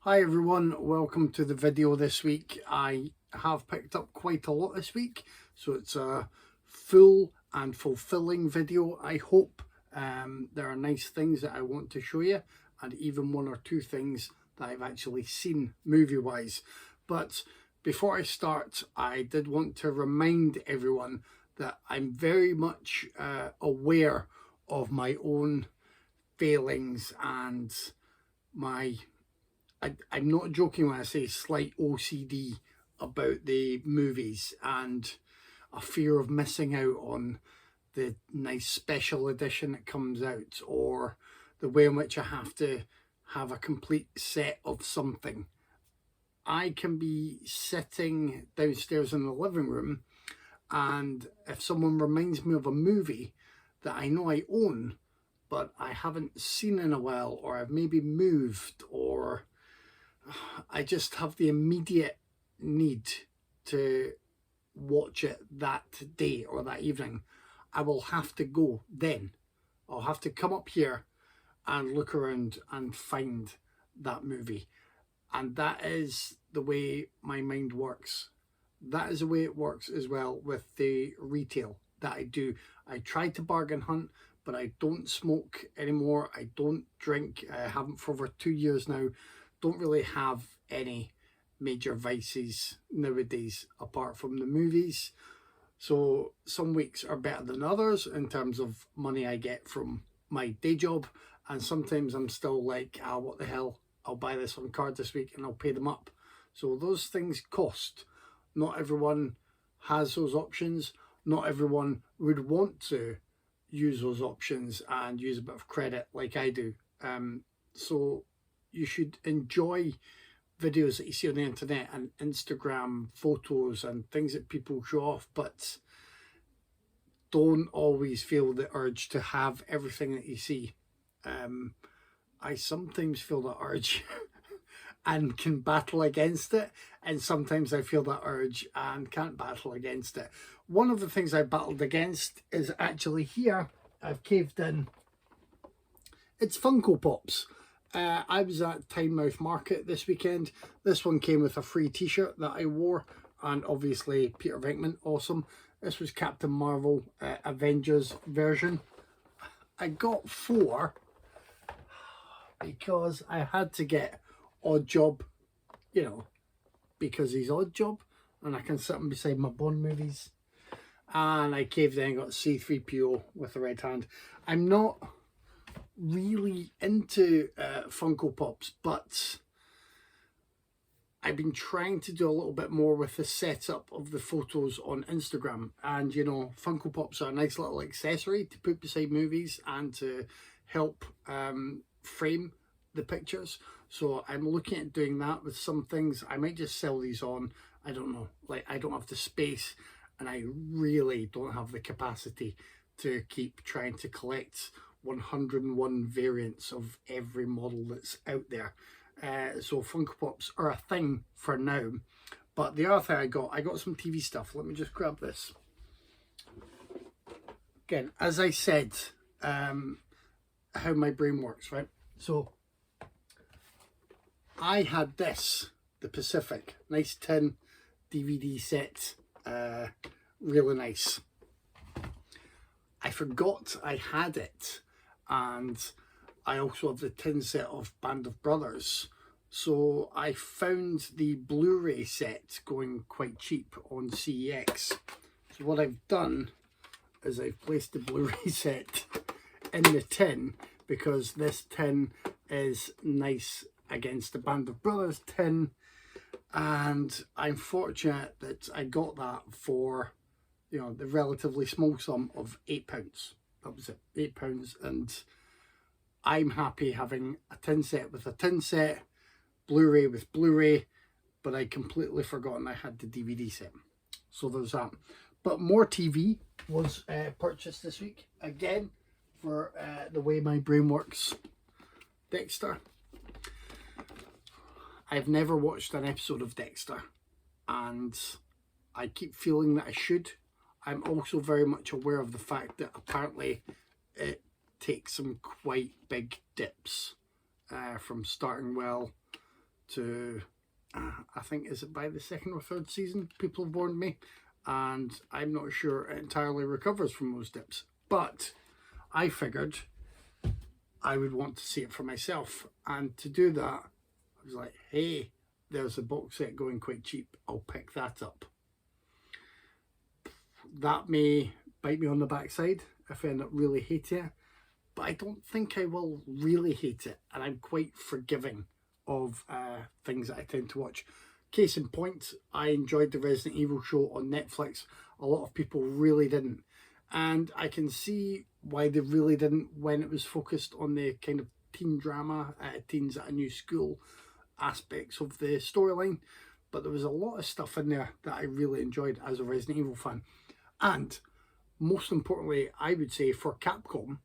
Hi everyone, welcome to the video this week. I have picked up quite a lot this week, so it's a full and fulfilling video. I hope there are nice things that I want to show you, and even one or two things that I've actually seen movie wise. But before I start, I did want to remind everyone that I'm very much aware of my own failings and I'm not joking when I say slight OCD about the movies and a fear of missing out on the nice special edition that comes out, or the way in which I have to have a complete set of something. I can be sitting downstairs in the living room, and if someone reminds me of a movie that I know I own but I haven't seen in a while, or I've maybe moved, or I just have the immediate need to watch it that day or that evening, I will have to go then. I'll have to come up here and look around and find that movie. And that is the way my mind works. That is the way it works as well with the retail that I do. I try to bargain hunt, but I don't smoke anymore. I don't drink. I haven't for over 2 years now. Don't really have any major vices nowadays apart from the movies. So some weeks are better than others in terms of money I get from my day job, and sometimes I'm still like, what the hell, I'll buy this on card this week and I'll pay them up. So those things cost. Not everyone has those options. Not everyone would want to use those options and use a bit of credit like I do. So you should enjoy videos that you see on the internet and Instagram photos and things that people show off, but don't always feel the urge to have everything that you see. I sometimes feel that urge and can battle against it, and sometimes I feel that urge and can't battle against it. One of the things I battled against is actually here. I've caved in. It's Funko Pops. I was at Tynemouth Market this weekend. This one came with a free t-shirt that I wore, and obviously Peter Venkman, awesome. This was Captain Marvel Avengers version. I got 4 because I had to get Odd Job, because he's Odd Job, and I can sit him beside my Bond movies. And I caved in and got C-3PO with the red hand. I'm not really into Funko Pops, but I've been trying to do a little bit more with the setup of the photos on Instagram. And Funko Pops are a nice little accessory to put beside movies and to help frame the pictures. So I'm looking at doing that with some things. I might just sell these on. I don't know, like I don't have the space, and I really don't have the capacity to keep trying to collect 101 variants of every model that's out there. So Funko Pops are a thing for now. But the other thing I got some TV stuff. Let me just grab this. Again, as I said, how my brain works, right? So I had this, the Pacific, nice tin DVD set, really nice. I forgot I had it, and I also have the tin set of Band of Brothers. So I found the Blu-ray set going quite cheap on CEX. So what I've done is I've placed the Blu-ray set in the tin, because this tin is nice against the Band of Brothers tin, and I'm fortunate that I got that for the relatively small sum of £8. That was it, £8, and I'm happy having a tin set with a tin set, Blu-ray with Blu-ray, but I completely forgotten I had the DVD set. So there's that. But more TV was purchased this week, again, for the way my brain works. Dexter. I've never watched an episode of Dexter, and I keep feeling that I should. I'm also very much aware of the fact that apparently it takes some quite big dips from starting well to, I think, is it by the second or third season? People have warned me, and I'm not sure it entirely recovers from those dips. But I figured I would want to see it for myself, and to do that, I was like, hey, there's a box set going quite cheap, I'll pick that up. That may bite me on the backside if I end up really hating it, but I don't think I will really hate it, and I'm quite forgiving of things that I tend to watch. Case in point, I enjoyed the Resident Evil show on Netflix. A lot of people really didn't, and I can see why they really didn't when it was focused on the kind of teen drama, teens at a new school aspects of the storyline. But there was a lot of stuff in there that I really enjoyed as a Resident Evil fan. And most importantly, I would say for Capcom,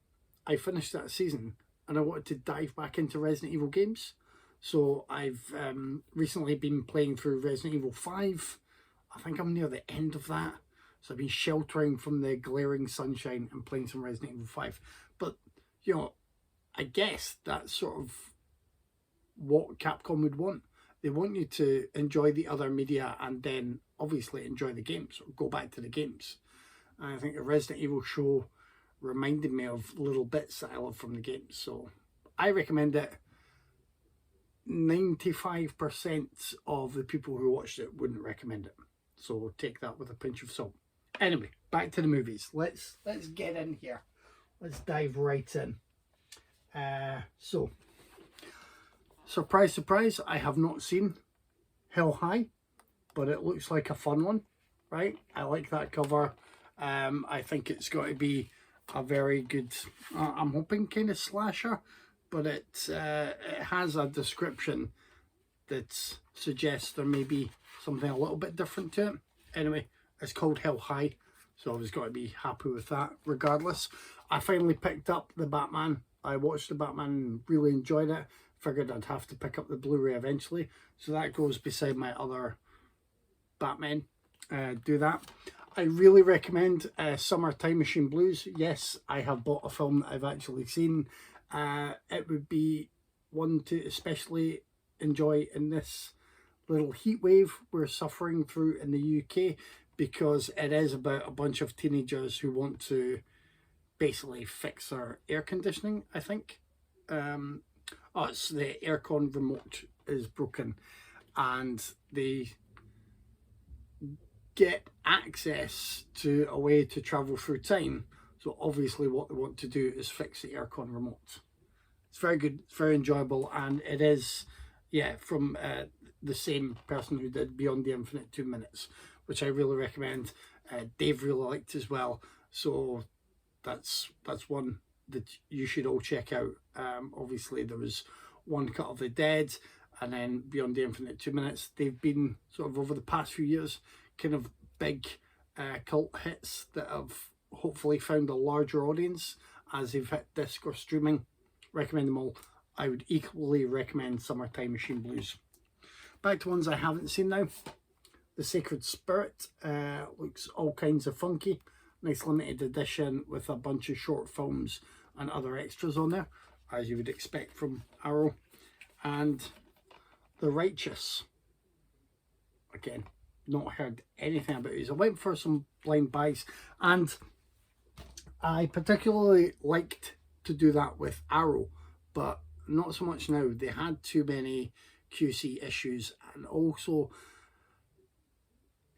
I finished that season and I wanted to dive back into Resident Evil games. So I've recently been playing through Resident Evil 5. I think I'm near the end of that. So I've been sheltering from the glaring sunshine and playing some Resident Evil 5. But, you know, I guess that's sort of what Capcom would want. They want you to enjoy the other media and then obviously enjoy the games or go back to the games. And I think the Resident Evil show reminded me of little bits that I love from the games. So I recommend it. 95% of the people who watched it wouldn't recommend it. So take that with a pinch of salt. Anyway, back to the movies. Let's get in here. Let's dive right in. So, surprise, surprise, I have not seen Hell High, but it looks like a fun one, right? I like that cover. I think it's got to be a very good, I'm hoping kind of slasher, but it has a description that suggests there may be something a little bit different to it. Anyway, it's called Hell High, so I was got to be happy with that regardless. I finally picked up the Batman. I watched the Batman and really enjoyed it. Figured I'd have to pick up the Blu-ray eventually, so that goes beside my other Batman. Do that. I really recommend Summer Time Machine Blues. Yes, I have bought a film that I've actually seen. It would be one to especially enjoy in this little heat wave we're suffering through in the UK, because it is about a bunch of teenagers who want to basically fix their air conditioning, I think. It's the aircon remote is broken and they get access to a way to travel through time. So obviously what they want to do is fix the aircon remote. It's very good, it's very enjoyable, and it is, yeah, from the same person who did Beyond the Infinite 2 Minutes, which I really recommend. Dave really liked as well, so that's one that you should all check out. Obviously there was One Cut of the Dead and then Beyond the Infinite 2 Minutes. They've been sort of over the past few years kind of big cult hits that have hopefully found a larger audience as they've hit disc or streaming. Recommend them all. I would equally recommend Summertime Machine Blues. Back to ones I haven't seen now. The Sacred Spirit looks all kinds of funky. Nice limited edition with a bunch of short films and other extras on there, as you would expect from Arrow. And The Righteous. Again, not heard anything about these. I went for some blind buys, and I particularly liked to do that with Arrow, but not so much now. They had too many QC issues, and also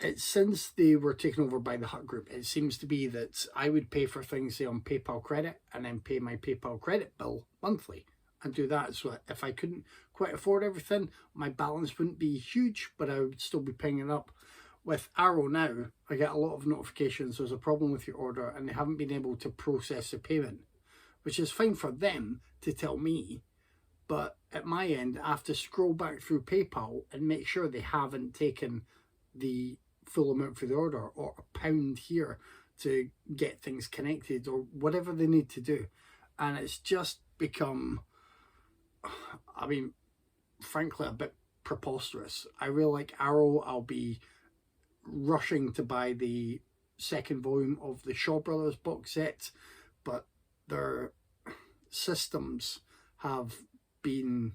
it's since they were taken over by the Hut Group, it seems to be that I would pay for things, say, on PayPal credit, and then pay my PayPal credit bill monthly and do that. So if I couldn't quite afford everything, my balance wouldn't be huge, but I would still be paying it up. With Arrow now, I get a lot of notifications there's a problem with your order and they haven't been able to process the payment, which is fine for them to tell me, but at my end I have to scroll back through PayPal and make sure they haven't taken the full amount for the order, or £1 here to get things connected, or whatever they need to do. And it's just become, I mean, frankly, a bit preposterous. I really like Arrow. I'll be rushing to buy the second volume of the Shaw Brothers box set, but their systems have been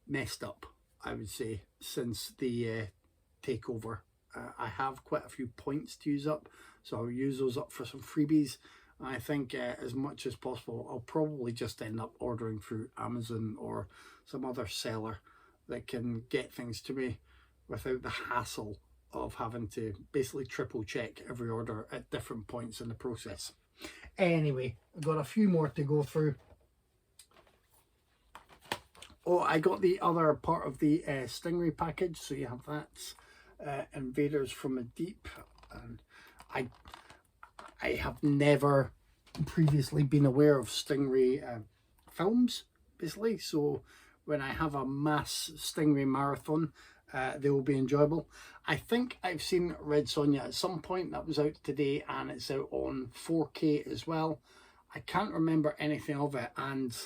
messed up. I would say, since the takeover. I have quite a few points to use up, so I'll use those up for some freebies. I think as much as possible, I'll probably just end up ordering through Amazon or some other seller that can get things to me without the hassle of having to basically triple check every order at different points in the process. Anyway, I've got a few more to go through. Oh, I got the other part of the Stingray package, so you have that. Invaders from the Deep, and I have never previously been aware of Stingray films, basically, so when I have a mass Stingray marathon, they will be enjoyable. I think I've seen Red Sonja at some point. That was out today, and it's out on 4K as well. I can't remember anything of it, and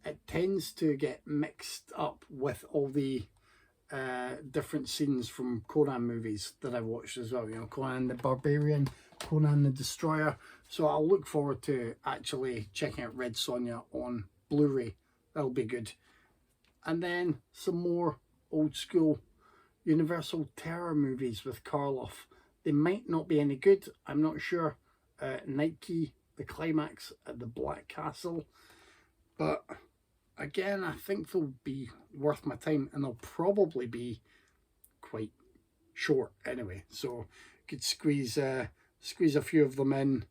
it tends to get mixed up with all the different scenes from Conan movies that I've watched as well. You know, Conan the Barbarian, Conan the Destroyer. So I'll look forward to actually checking out Red Sonja on Blu-ray. That'll be good. And then some more old school Universal Terror movies with Karloff. They might not be any good, I'm not sure. Nike, The Climax at the Black Castle. But again, I think they'll be worth my time, and they'll probably be quite short anyway. So could squeeze a few of them in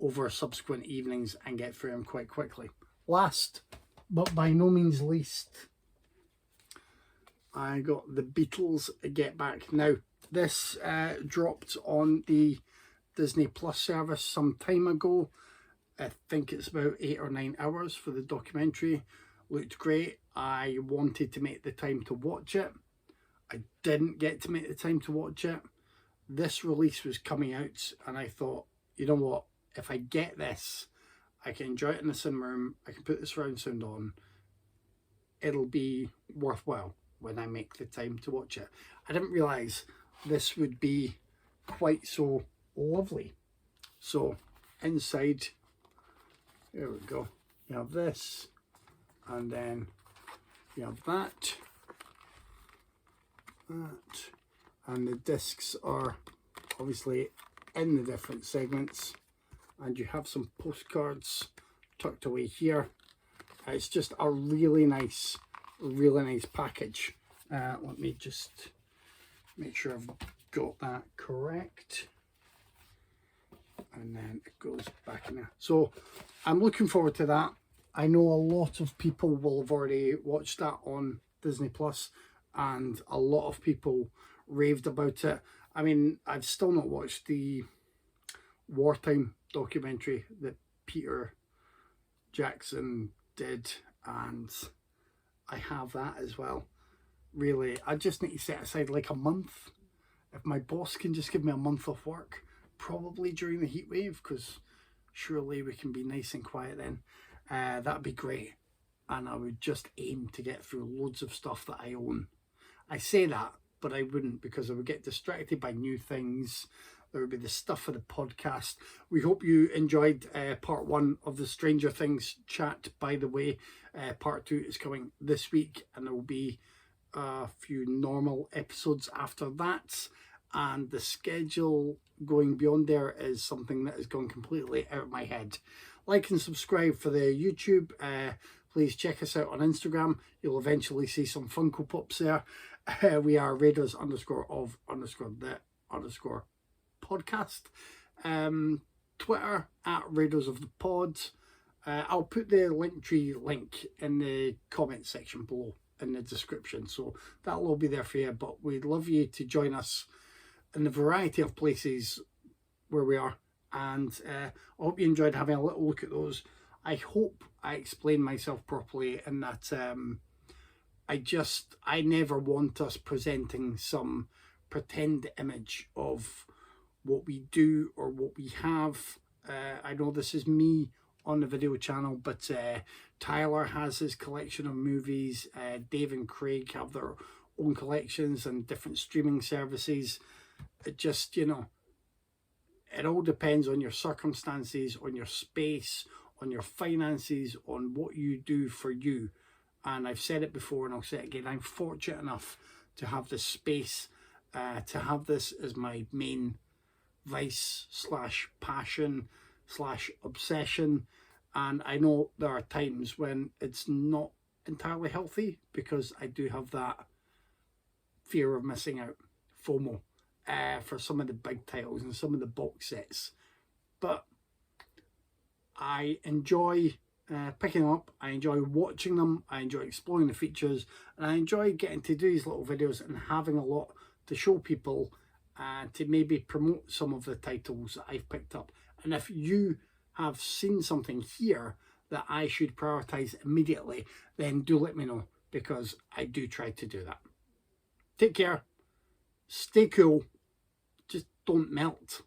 over subsequent evenings and get through them quite quickly. Last, but by no means least, I got the Beatles Get Back. Now, this dropped on the Disney Plus service some time ago. I think it's about 8 or 9 hours for the documentary. Looked great. I wanted to make the time to watch it. I didn't get to make the time to watch it. This release was coming out, and I thought, you know what? If I get this, I can enjoy it in the cinema room. I can put the surround sound on. It'll be worthwhile when I make the time to watch it. I didn't realise this would be quite so lovely. So inside, there we go. You have this, and then you have that, and the discs are obviously in the different segments, and you have some postcards tucked away here. It's just a really nice package. Let me just make sure I've got that correct, and then it goes back in there. So I'm looking forward to that. I know a lot of people will have already watched that on Disney Plus, and a lot of people raved about it. I mean, I've still not watched the wartime documentary that Peter Jackson did, and I have that as well. Really, I just need to set aside like a month. If my boss can just give me a month off work, probably during the heat wave, because surely we can be nice and quiet then. That'd be great. And I would just aim to get through loads of stuff that I own. I say that, but I wouldn't, because I would get distracted by new things. There would be the stuff for the podcast. We hope you enjoyed part 1 of the Stranger Things chat, by the way. Part 2 is coming this week, and there will be a few normal episodes after that. And the schedule going beyond there is something that has gone completely out of my head. Like and subscribe for the YouTube. Please check us out on Instagram. You'll eventually see some Funko Pops there. We are Raiders_of_the_podcast. Twitter @RaidersOfThePod. I'll put the Linktree link in the comment section below in the description, so that'll all be there for you. But we'd love you to join us in the variety of places where we are, and I hope you enjoyed having a little look at those. I hope I explained myself properly, in that I never want us presenting some pretend image of what we do or what we have. I know this is me on the video channel, but Tyler has his collection of movies. Dave and Craig have their own collections and different streaming services. It just, you know, it all depends on your circumstances, on your space, on your finances, on what you do for you. And I've said it before and I'll say it again, I'm fortunate enough to have this space, to have this as my main vice slash passion slash obsession. And I know there are times when it's not entirely healthy, because I do have that fear of missing out, FOMO, for some of the big titles and some of the box sets. But I enjoy picking them up, I enjoy watching them, I enjoy exploring the features, and I enjoy getting to do these little videos and having a lot to show people, to maybe promote some of the titles that I've picked up. And if you have seen something here that I should prioritize immediately, then do let me know, because I do try to do that. Take care, stay cool, just don't melt.